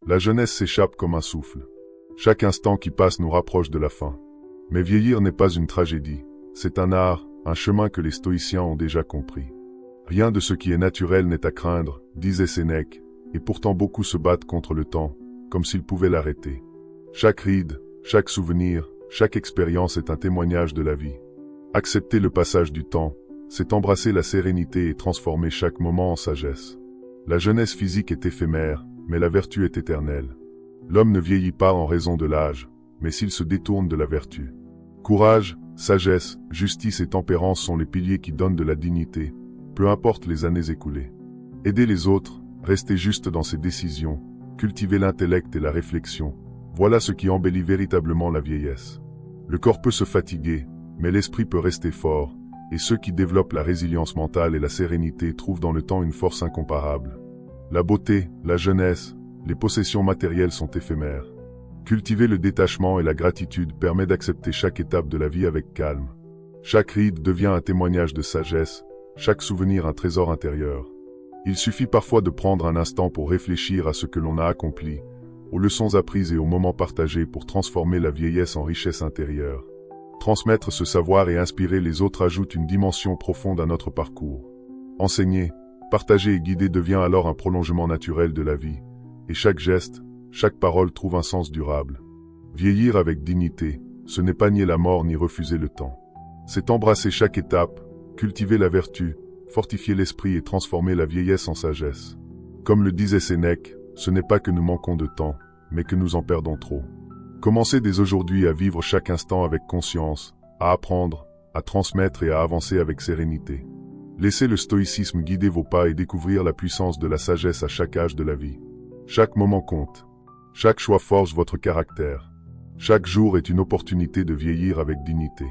La jeunesse s'échappe comme un souffle. Chaque instant qui passe nous rapproche de la fin. Mais vieillir n'est pas une tragédie. C'est un art, un chemin que les stoïciens ont déjà compris. Rien de ce qui est naturel n'est à craindre, disait Sénèque, et pourtant beaucoup se battent contre le temps, comme s'ils pouvaient l'arrêter. Chaque ride, chaque souvenir, chaque expérience est un témoignage de la vie. Accepter le passage du temps, c'est embrasser la sérénité et transformer chaque moment en sagesse. La jeunesse physique est éphémère, mais la vertu est éternelle. L'homme ne vieillit pas en raison de l'âge, mais s'il se détourne de la vertu. Courage, sagesse, justice et tempérance sont les piliers qui donnent de la dignité, peu importe les années écoulées. Aider les autres, rester juste dans ses décisions, cultiver l'intellect et la réflexion, voilà ce qui embellit véritablement la vieillesse. Le corps peut se fatiguer, mais l'esprit peut rester fort, et ceux qui développent la résilience mentale et la sérénité trouvent dans le temps une force incomparable. La beauté, la jeunesse, les possessions matérielles sont éphémères. Cultiver le détachement et la gratitude permet d'accepter chaque étape de la vie avec calme. Chaque ride devient un témoignage de sagesse, chaque souvenir un trésor intérieur. Il suffit parfois de prendre un instant pour réfléchir à ce que l'on a accompli, aux leçons apprises et aux moments partagés pour transformer la vieillesse en richesse intérieure. Transmettre ce savoir et inspirer les autres ajoute une dimension profonde à notre parcours. Enseigner, partager et guider devient alors un prolongement naturel de la vie, et chaque geste, chaque parole trouve un sens durable. Vieillir avec dignité, ce n'est pas nier la mort ni refuser le temps. C'est embrasser chaque étape, cultiver la vertu, fortifier l'esprit et transformer la vieillesse en sagesse. Comme le disait Sénèque, ce n'est pas que nous manquons de temps, mais que nous en perdons trop. Commencez dès aujourd'hui à vivre chaque instant avec conscience, à apprendre, à transmettre et à avancer avec sérénité. Laissez le stoïcisme guider vos pas et découvrir la puissance de la sagesse à chaque âge de la vie. Chaque moment compte. Chaque choix forge votre caractère. Chaque jour est une opportunité de vieillir avec dignité.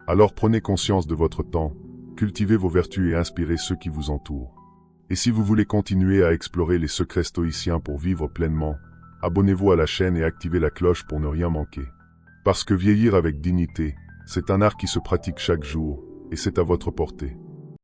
Alors prenez conscience de votre temps, cultivez vos vertus et inspirez ceux qui vous entourent. Et si vous voulez continuer à explorer les secrets stoïciens pour vivre pleinement, abonnez-vous à la chaîne et activez la cloche pour ne rien manquer. Parce que vieillir avec dignité, c'est un art qui se pratique chaque jour, et c'est à votre portée.